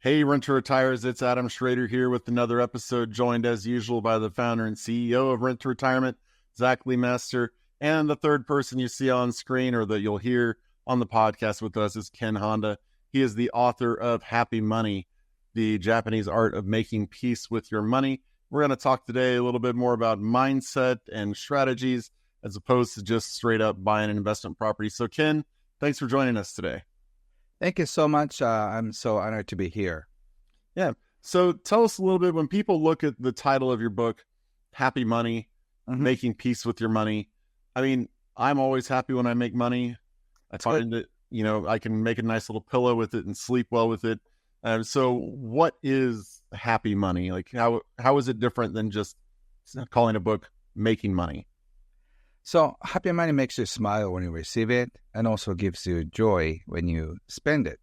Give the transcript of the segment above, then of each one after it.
Hey, Renter Retires, it's Adam Schroeder here with another episode, joined as usual by the founder and CEO of Rent to Retirement, Zach Lemaster, and the third person you see on screen or that you'll hear on the podcast with us is Ken Honda. He is the author of Happy Money, the Japanese art of making peace with your money. We're going to talk today a little bit more about mindset and strategies as opposed to just straight up buying an investment property. So Ken, thanks for joining us today. Thank you so much. I'm so honored to be here. Yeah. So tell us a little bit, when people look at the title of your book, Happy Money, Making Peace with Your Money. I mean, I'm always happy when I make money. I find that, I can make a nice little pillow with it and sleep well with it. So what is happy money? Like how is it different than just calling a book Making Money? So happy money makes you smile when you receive it and also gives you joy when you spend it.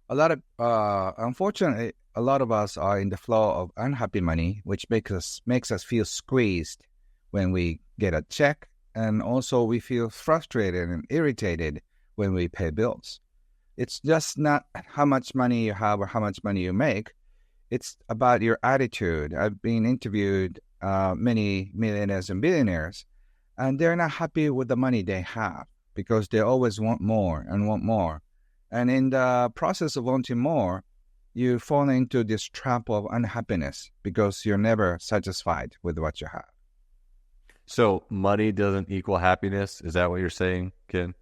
Unfortunately, a lot of us are in the flow of unhappy money, which makes us feel squeezed when we get a check. And also we feel frustrated and irritated when we pay bills. It's just not how much money you have or how much money you make. It's about your attitude. I've been interviewed many millionaires and billionaires, and they're not happy with the money they have because they always want more and want more. And in the process of wanting more, you fall into this trap of unhappiness because you're never satisfied with what you have. So money doesn't equal happiness? Is that what you're saying, Ken?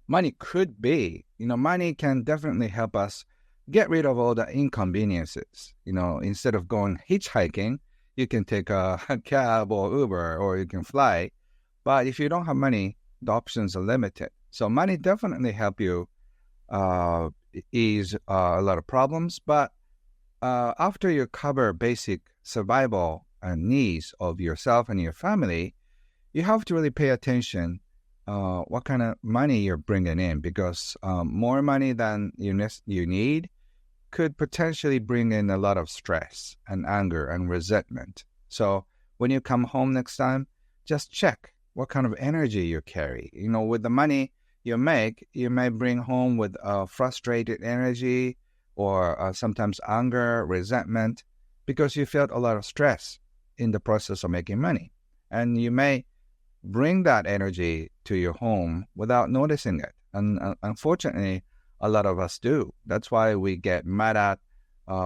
Money could be. Money can definitely help us get rid of all the inconveniences. Instead of going hitchhiking, you can take a cab or Uber, or you can fly. But if you don't have money, the options are limited. So money definitely help you ease a lot of problems. But after you cover basic survival needs of yourself and your family, you have to really pay attention what kind of money you're bringing in, because more money than you need could potentially bring in a lot of stress and anger and resentment. So when you come home next time, just check what kind of energy you carry. With the money you make, you may bring home with frustrated energy or sometimes anger, resentment, because you felt a lot of stress in the process of making money. And you may bring that energy to your home without noticing it. And unfortunately, a lot of us do. That's why we get mad at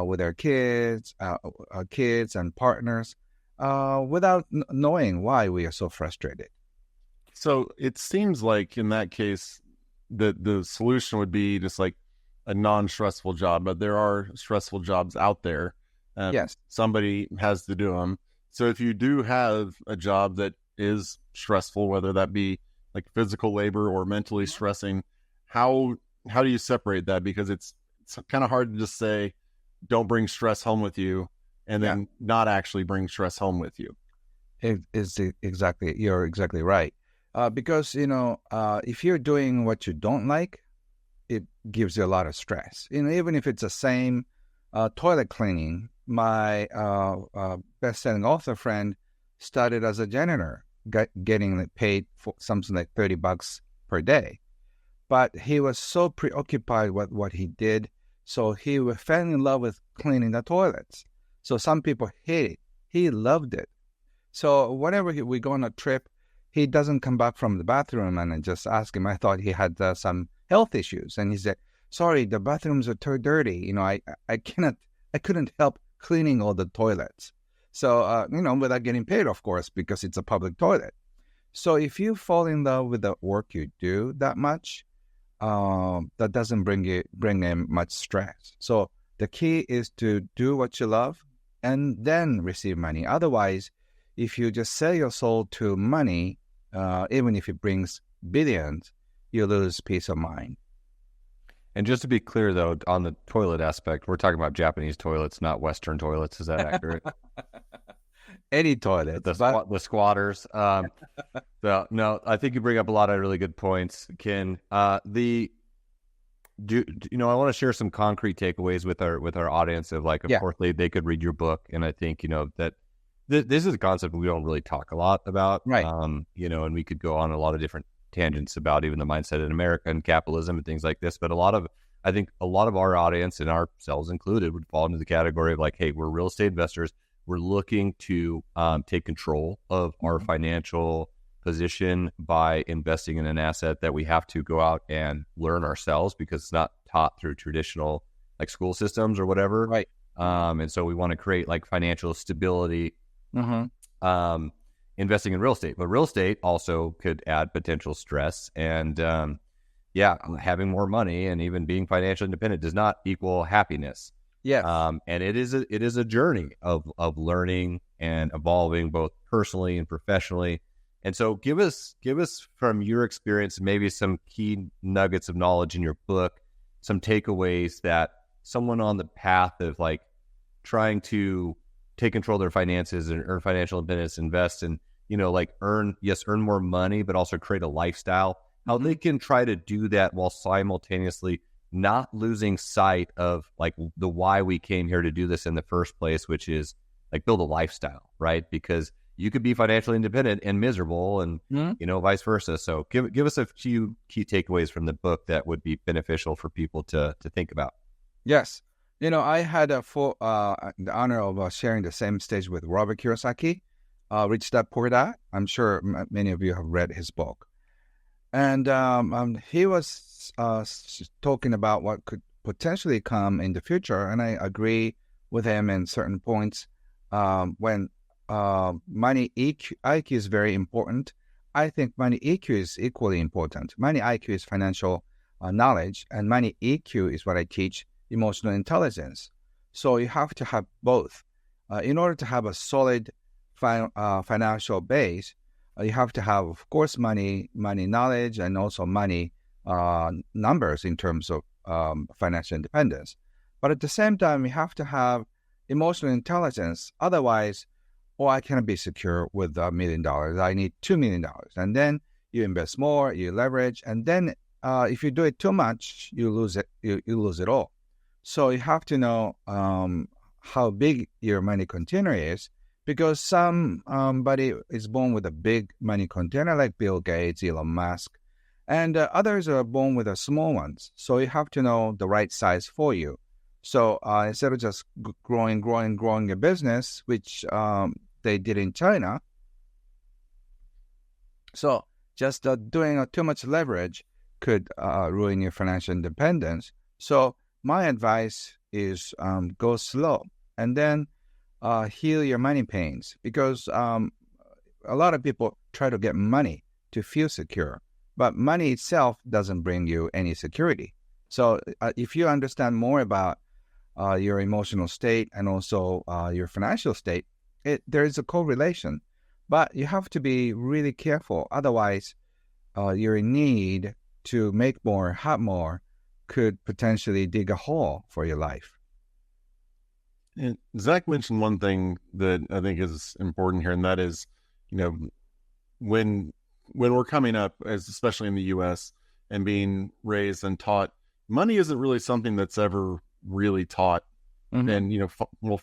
with our kids and partners without knowing why we are so frustrated. So it seems like in that case, the solution would be just like a non-stressful job, but there are stressful jobs out there. Yes. Somebody has to do them. So if you do have a job that is stressful, whether that be like physical labor or mentally stressing, how do you separate that? Because it's kind of hard to just say, don't bring stress home with you, and then not actually bring stress home with you. You're exactly right. Because, if you're doing what you don't like, it gives you a lot of stress. Even if it's the same toilet cleaning, my best-selling author friend started as a janitor, getting paid for something like $30 per day. But he was so preoccupied with what he did, so he fell in love with cleaning the toilets. So some people hate it. He loved it. So whenever we go on a trip, he doesn't come back from the bathroom, and I just ask him. I thought he had some health issues, and he said, "Sorry, the bathrooms are too dirty. I couldn't help cleaning all the toilets." So without getting paid, of course, because it's a public toilet. So if you fall in love with the work you do that much, that doesn't bring in much stress. So the key is to do what you love and then receive money. Otherwise, if you just sell your soul to money, even if it brings billions, you lose peace of mind. And just to be clear, though, on the toilet aspect, we're talking about Japanese toilets, not Western toilets. Is that accurate? Any toilet. The squatters. No, I think you bring up a lot of really good points, Ken. I want to share some concrete takeaways with our audience of course they could read your book, and I think that this is a concept we don't really talk a lot about, right? And we could go on a lot of different tangents about even the mindset in America and capitalism and things like this, but a lot of I think a lot of our audience, and ourselves included, would fall into the category of like, hey, we're real estate investors. We're looking to take control of our financial position by investing in an asset that we have to go out and learn ourselves because it's not taught through traditional like school systems or whatever. Right. And so we want to create like financial stability investing in real estate. But real estate also could add potential stress. And having more money and even being financially independent does not equal happiness. Yes. And it is a journey of learning and evolving both personally and professionally. And so give us from your experience, maybe some key nuggets of knowledge in your book, some takeaways that someone on the path of like trying to take control of their finances and earn financial independence, invest and, like earn more money, but also create a lifestyle, how they can try to do that while simultaneously not losing sight of like the why we came here to do this in the first place, which is like build a lifestyle, right? Because you could be financially independent and miserable and, vice versa. So give us a few key takeaways from the book that would be beneficial for people to think about. Yes. I had the honor of sharing the same stage with Robert Kiyosaki, Rich Dad Poor Dad. I'm sure many of you have read his book. And he was talking about what could potentially come in the future. And I agree with him in certain points. When money IQ is very important, I think money EQ is equally important. Money IQ is financial knowledge, and money EQ is what I teach, emotional intelligence. So you have to have both. In order to have a solid financial base, you have to have, of course, money knowledge and also money numbers in terms of financial independence. But at the same time, you have to have emotional intelligence. Otherwise, I cannot be secure with $1 million. I need $2 million. And then you invest more, you leverage, and then if you do it too much, you lose it. You lose it all. So you have to know how big your money container is, because somebody is born with a big money container like Bill Gates, Elon Musk, and others are born with a small ones. So you have to know the right size for you. So instead of just growing a business, which they did in China, so just doing too much leverage could ruin your financial independence. So my advice is go slow and then heal your money pains, because a lot of people try to get money to feel secure, but money itself doesn't bring you any security. So if you understand more about your emotional state and also your financial state, there is a correlation, but you have to be really careful. Otherwise, your need to make more, have more, could potentially dig a hole for your life. And Zach mentioned one thing that I think is important here, and that is, when we're coming up, especially in the U.S., and being raised and taught, money isn't really something that's ever really taught. And,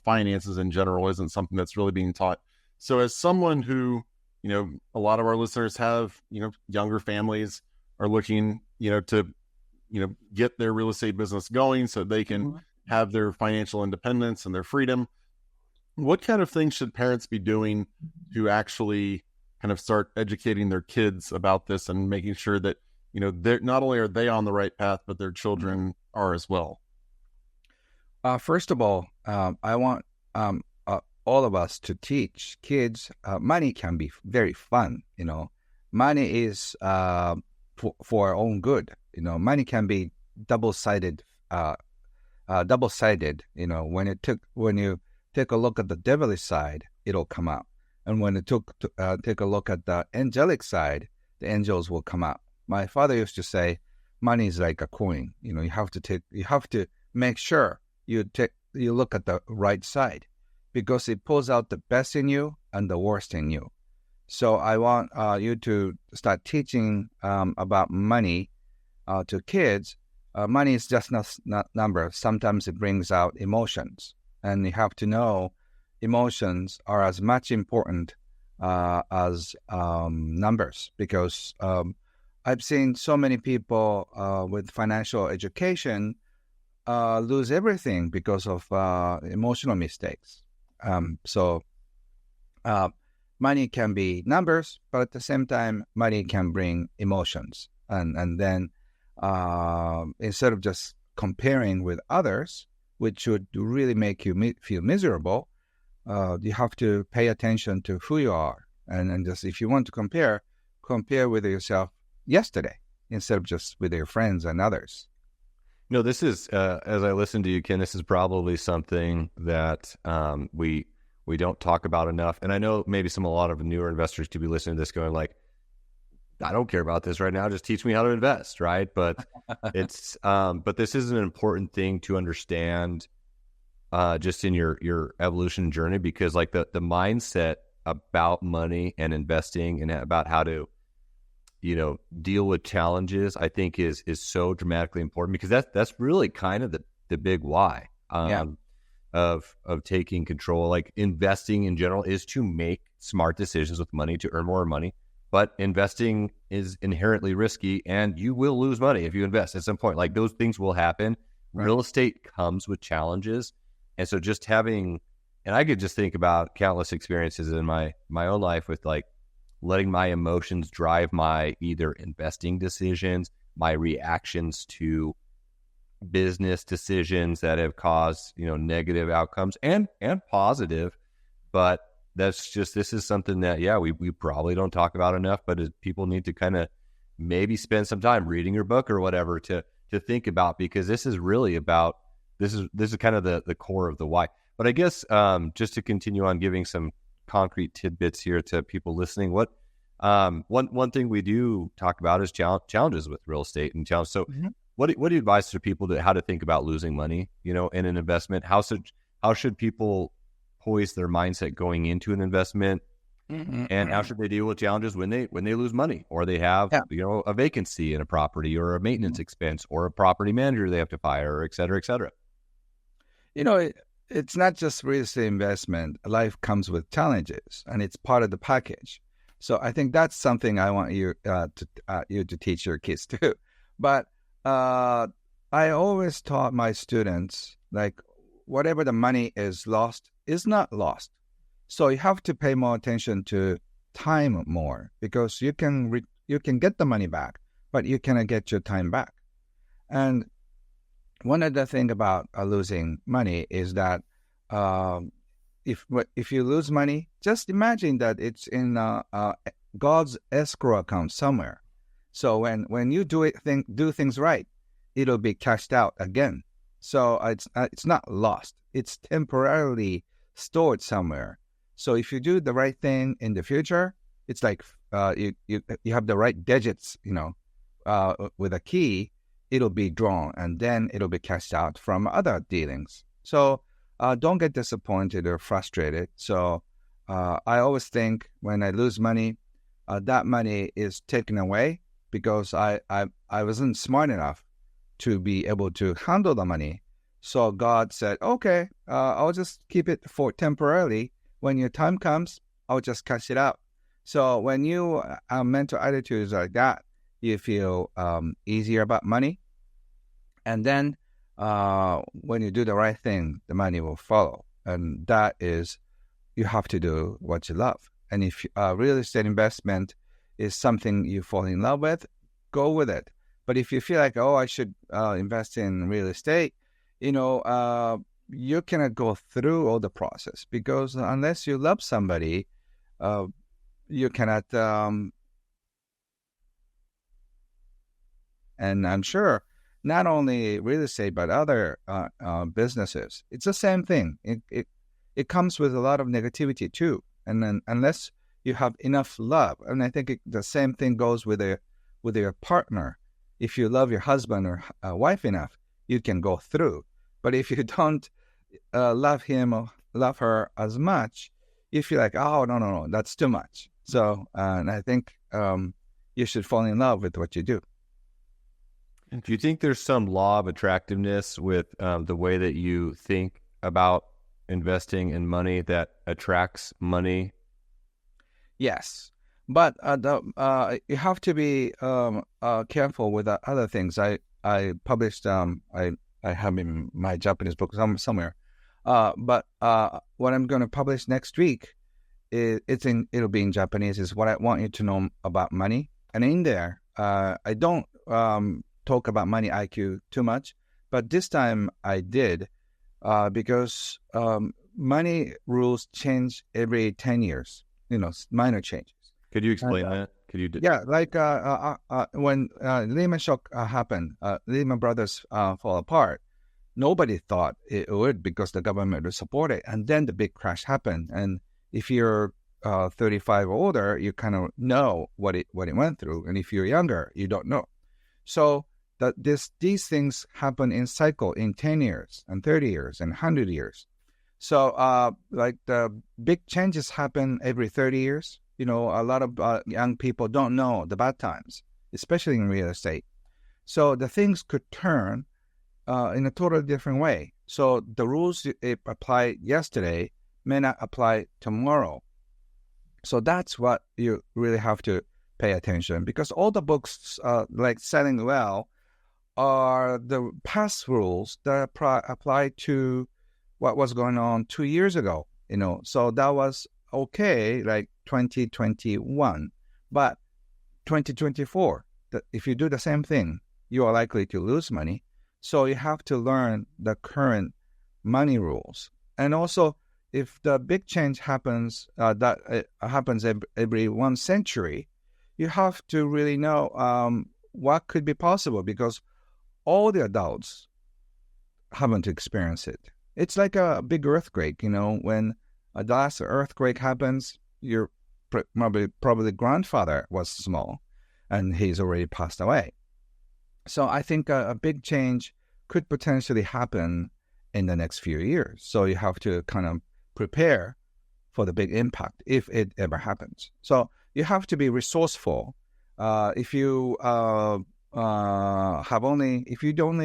finances in general isn't something that's really being taught. So as someone who, a lot of our listeners have, younger families are looking, to, get their real estate business going so they can have their financial independence and their freedom. What kind of things should parents be doing to actually kind of start educating their kids about this and making sure that, they're not only are they on the right path, but their children are as well? First of all, I want all of us to teach kids money can be very fun. Money is for our own good. Money can be double-sided. When you take a look at the devilish side, it'll come out, and when you take a look at the angelic side, the angels will come out. My father used to say, money is like a coin. You have to make sure you look at the right side, because it pulls out the best in you and the worst in you. So I want you to start teaching about money to kids. Money is just not number. Sometimes it brings out emotions, and you have to know emotions are as much important as numbers, because I've seen so many people with financial education lose everything because of emotional mistakes. So money can be numbers, but at the same time, money can bring emotions. And then instead of just comparing with others, which would really make you feel miserable, you have to pay attention to who you are. And just if you want to compare with yourself yesterday instead of just with your friends and others. This is, as I listen to you, Ken, this is probably something that we don't talk about enough. And I know maybe a lot of newer investors could be listening to this going like, I don't care about this right now. Just teach me how to invest, right? But but this is an important thing to understand just in your evolution journey, because like the mindset about money and investing and about how to deal with challenges, I think is so dramatically important, because that's really kind of the big why of taking control. Like investing in general is to make smart decisions with money to earn more money, but investing is inherently risky and you will lose money if you invest at some point. Like those things will happen. Right. Real estate comes with challenges. And so just having, and I could just think about countless experiences in my own life with like letting my emotions drive my either investing decisions, my reactions to business decisions that have caused, negative outcomes and positive. But this is something that, we probably don't talk about enough, but people need to kind of maybe spend some time reading your book or whatever to think about, because this is really about, this is kind of the core of the why. But I guess just to continue on giving some concrete tidbits here to people listening, what one thing we do talk about is challenges with real estate and challenges. So what do you advise to people how to think about losing money, in an investment? How should people poise their mindset going into an investment? And how should they deal with challenges when they lose money, or they have a vacancy in a property, or a maintenance expense, or a property manager they have to fire, or et cetera, et cetera? It's not just real estate investment. Life comes with challenges, and it's part of the package. So I think that's something I want you to teach your kids too. But I always taught my students, like, whatever the money is lost is not lost. So you have to pay more attention to time more, because you can get the money back, but you cannot get your time back. And one of the things about losing money is that if you lose money, just imagine that it's in God's escrow account somewhere. So when you do things right, it'll be cashed out again. So it's not lost. It's temporarily stored somewhere. So if you do the right thing in the future, it's like you have the right digits, with a key, it'll be drawn, and then it'll be cashed out from other dealings. So don't get disappointed or frustrated. So I always think when I lose money, that money is taken away because I wasn't smart enough to be able to handle the money. So God said, okay, I'll just keep it for temporarily. When your time comes, I'll just cash it out. So when you mental attitudes like that, you feel easier about money. And then when you do the right thing, the money will follow. And that is, you have to do what you love. And if real estate investment is something you fall in love with, go with it. But if you feel like, I should invest in real estate, you cannot go through all the process, because unless you love somebody, you cannot. And I'm sure not only real estate, but other businesses, it's the same thing. It comes with a lot of negativity too. And then unless you have enough love, and I think the same thing goes with your partner. If you love your husband or wife enough, you can go through. But if you don't love him or love her as much, you feel like, no, that's too much. So, and I think you should fall in love with what you do. Do you think there's some law of attractiveness with the way that you think about investing in money that attracts money? Yes, but you have to be careful with other things. I published, I I have in my Japanese book somewhere. But what I'm going to publish next week, it'll be in Japanese, is what I want you to know about money. And in there, I don't talk about money IQ too much, but this time I did because money rules change every 10 years, minor changes. Could you explain that? Could you? Yeah, like when Lehman shock happened, Lehman Brothers fall apart. Nobody thought it would because the government would support it. And then the big crash happened. And if you're 35 or older, you kind of know what it went through. And if you're younger, you don't know. So these things happen in cycle in 10 years and 30 years and 100 years. So like the big changes happen every 30 years. A lot of young people don't know the bad times, especially in real estate. So the things could turn in a totally different way. So the rules it applied yesterday may not apply tomorrow. So that's what you really have to pay attention, because all the books like Selling Well are the past rules that apply to what was going on 2 years ago. So that was okay, like 2021, but 2024, if you do the same thing, you are likely to lose money. So you have to learn the current money rules. And also, if the big change happens, happens every 1 century, you have to really know what could be possible, because all the adults haven't experienced it. It's like a big earthquake, when the last earthquake happens, your probably grandfather was small and he's already passed away. So I think a big change could potentially happen in the next few years. So you have to kind of prepare for the big impact if it ever happens. So you have to be resourceful. If you don't only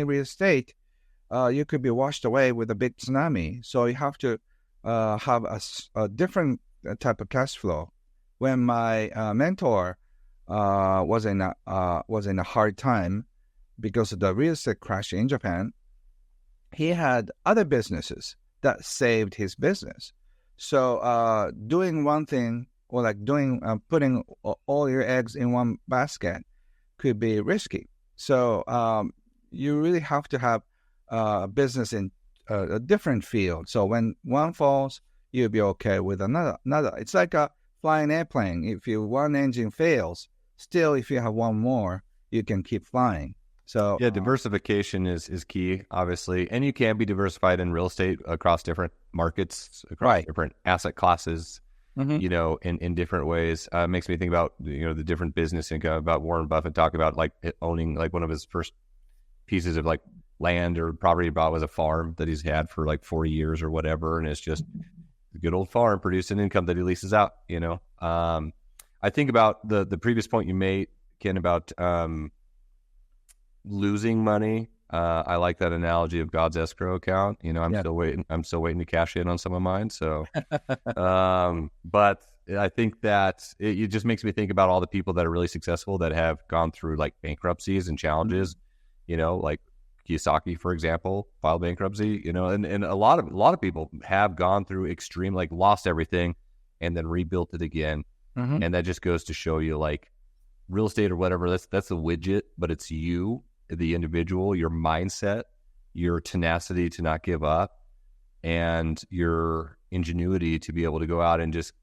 real estate, you could be washed away with a big tsunami. So you have to have a different type of cash flow. When my mentor was in a hard time because of the real estate crash in Japan, he had other businesses that saved his business. So doing one thing, or like putting all your eggs in one basket, could be risky. So you really have to have a business in a different field. So when one falls, you'll be okay with another. It's like a flying airplane. If one engine fails, still, if you have one more, you can keep flying. So yeah, diversification is key, obviously, and you can be diversified in real estate across different markets, across different asset classes. In different ways. It makes me think about the different business income. About Warren Buffett talking about like owning like one of his first pieces of like land or property he bought was a farm that he's had for like 40 years or whatever, and it's just a good old farm producing income that he leases out. I think about the previous point you made, Ken, about losing money. I like that analogy of God's escrow account. I'm still waiting to cash in on some of mine. So, but I think that it just makes me think about all the people that are really successful that have gone through like bankruptcies and challenges. Like Kiyosaki, for example, filed bankruptcy. And a lot of people have gone through extreme, like lost everything and then rebuilt it again. And that just goes to show you, like, real estate or whatever, that's a widget, but it's you, the individual, your mindset, your tenacity to not give up, and your ingenuity to be able to go out and just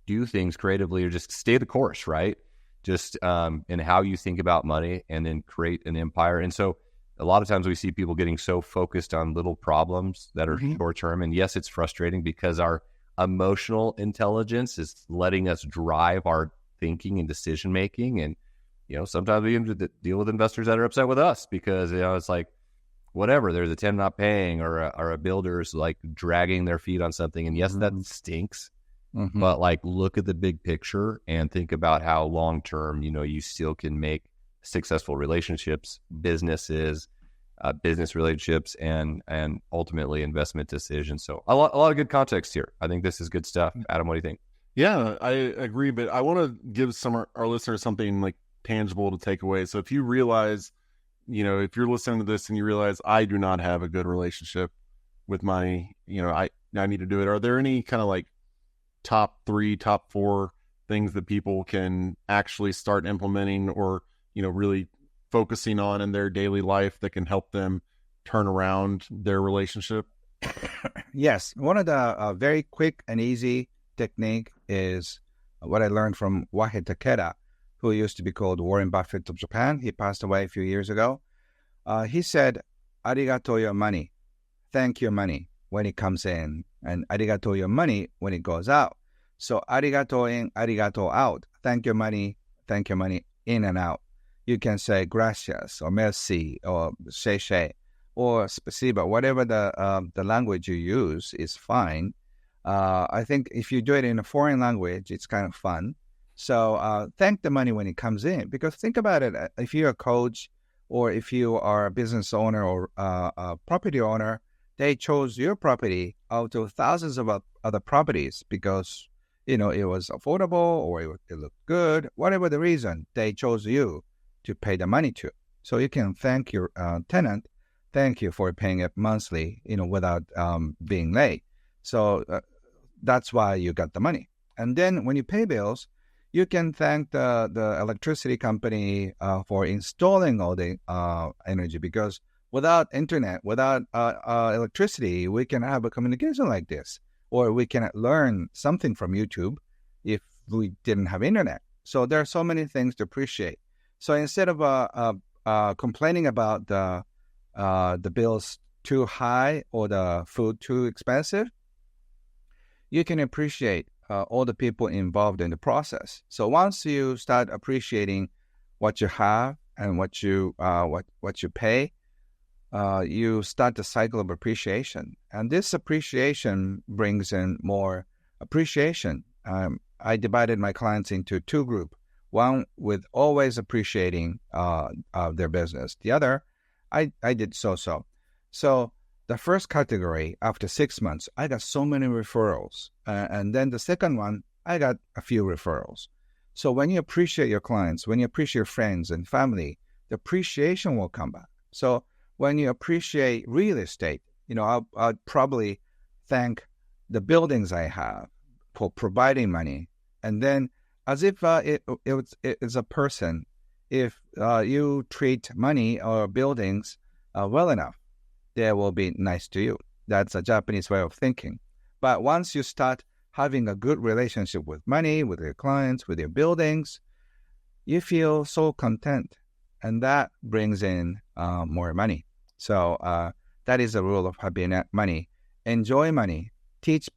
do things creatively or just stay the course, right? Just in how you think about money and then create an empire. And so a lot of times we see people getting so focused on little problems that are short term. And yes, it's frustrating because our emotional intelligence is letting us drive our thinking and decision making. And sometimes we have to deal with investors that are upset with us because it's like, whatever, there's a tenant not paying or a builder's like dragging their feet on something. And yes, that stinks, but like look at the big picture and think about how long term you still can make successful relationships, businesses, business relationships, and ultimately investment decisions. So a lot of good context here. I think this is good stuff. Adam, what do you think? Yeah, I agree, but I want to give our listeners something like tangible to take away. So if you realize if you're listening to this and you realize I do not have a good relationship with money, I need to do it. Are there any kind of like top 3, top 4 things that people can actually start implementing or, really focusing on in their daily life that can help them turn around their relationship? Yes. One of the very quick and easy technique is what I learned from Wahei Takeda, who used to be called Warren Buffett of Japan. He passed away a few years ago. He said, arigato your money. Thank your money when it comes in, and arigato your money when it goes out. So arigato in, arigato out. Thank your money in and out. You can say gracias or merci or shei or spasiba, whatever the language you use is fine. I think if you do it in a foreign language, it's kind of fun. So thank the money when it comes in, because think about it. If you're a coach or if you are a business owner or a property owner, they chose your property out of thousands of other properties because, it was affordable or it looked good. Whatever the reason, they chose you to pay the money to. So you can thank your tenant. Thank you for paying it monthly, without being late. So that's why you got the money. And then when you pay bills, you can thank the electricity company for installing all the energy, because without internet, without electricity, we can have a communication like this, or we cannot learn something from YouTube if we didn't have internet. So there are so many things to appreciate. So instead of complaining about the bills too high or the food too expensive, you can appreciate all the people involved in the process. So once you start appreciating what you have and what you pay, you start the cycle of appreciation. And this appreciation brings in more appreciation. I divided my clients into 2 groups. One with always appreciating their business. The other, I did so-so. So the first category, after 6 months, I got so many referrals. And then the second one, I got a few referrals. So when you appreciate your clients, when you appreciate your friends and family, the appreciation will come back. So when you appreciate real estate, I'd probably thank the buildings I have for providing money. And then as if it's a person, if you treat money or buildings well enough, they will be nice to you. That's a Japanese way of thinking. But once you start having a good relationship with money, with your clients, with your buildings, you feel so content. And that brings in more money. So that is the rule of having money. Enjoy money. Teach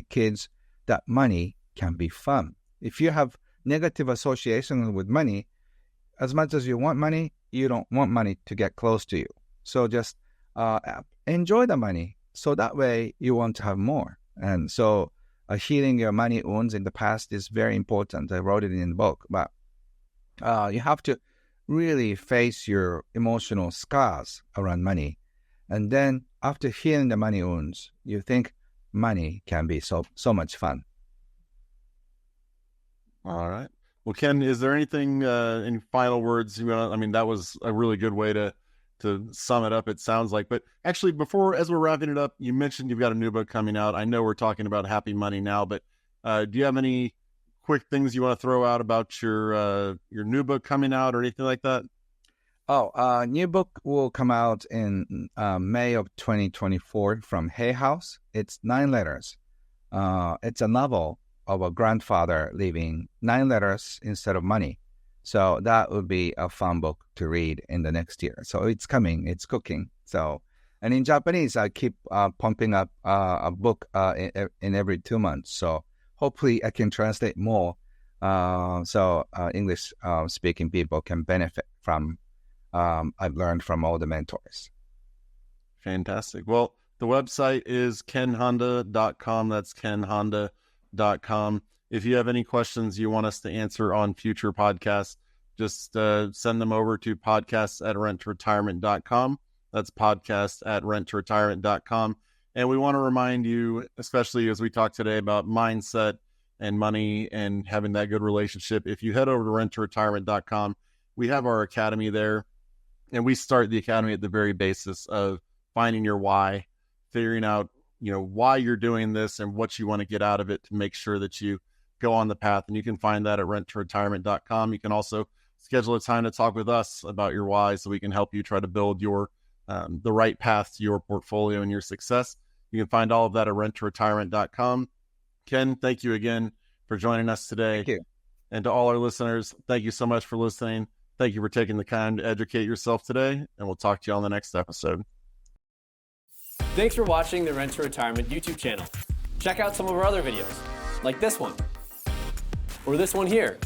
kids that money can be fun. If you have negative association with money, as much as you want money, you don't want money to get close to you. So just enjoy the money. So that way you want to have more. And so healing your money wounds in the past is very important. I wrote it in the book. But you have to really face your emotional scars around money. And then after healing the money wounds, you think money can be so much fun. All right. Well, Ken, is there anything, any final words you want to, that was a really good way to sum it up, it sounds like. But actually, as we're wrapping it up, you mentioned you've got a new book coming out. I know we're talking about happy money now, but do you have any quick things you want to throw out about your new book coming out or anything like that? New book will come out in May of 2024 from Hay House. It's 9 letters. It's a novel of a grandfather leaving 9 letters instead of money. So that would be a fun book to read in the next year. So it's coming, it's cooking. So, and in Japanese, I keep pumping up a book in every 2 months. So hopefully I can translate more so English speaking people can benefit from I've learned from all the mentors. Fantastic. Well, the website is kenhonda.com. That's kenhonda.com. If you have any questions you want us to answer on future podcasts, just send them over to podcasts@renttoretirement.com. That's podcasts@renttoretirement.com. And we want to remind you, especially as we talk today about mindset and money and having that good relationship, if you head over to renttoretirement.com, we have our academy there. And we start the academy at the very basis of finding your why, figuring out, why you're doing this and what you want to get out of it to make sure that you go on the path. And you can find that at renttoretirement.com. You can also schedule a time to talk with us about your why so we can help you try to build your the right path to your portfolio and your success. You can find all of that at renttoretirement.com. Ken, thank you again for joining us today. Thank you. And to all our listeners, thank you so much for listening. Thank you for taking the time to educate yourself today, and we'll talk to you on the next episode. Thanks for watching the Rent to Retirement YouTube channel. Check out some of our other videos, like this one, or this one here.